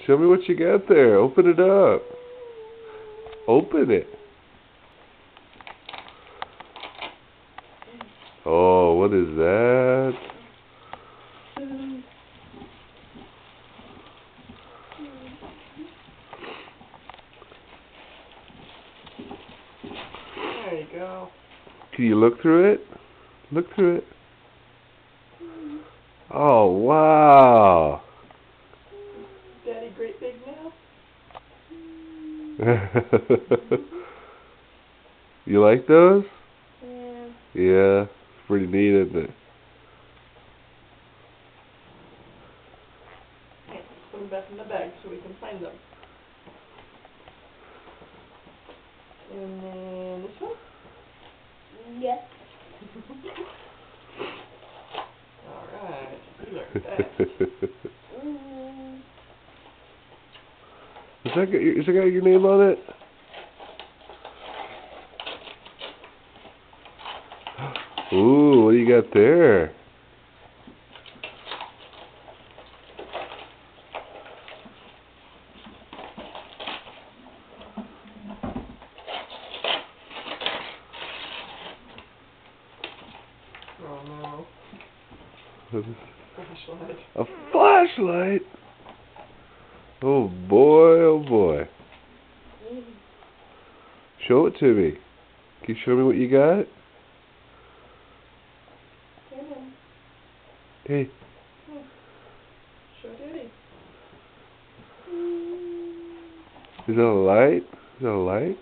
Show me what you got there. Open it up. Open it. Oh, what is that? There you go. Can you look through it? Look through it. Oh, wow. Daddy, great big nail. You like those? Yeah. Yeah, it's pretty neat, isn't it? Okay, put them back in the bag so we can find them. And then this one? Yes. Alright, you are fast. Is that got your name on it? Ooh, what do you got there? Oh no. Flashlight. A flashlight? Oh boy, oh boy. Show it to me. Can you show me what you got? Hey. Show Daddy. Is that a light? Is that a light?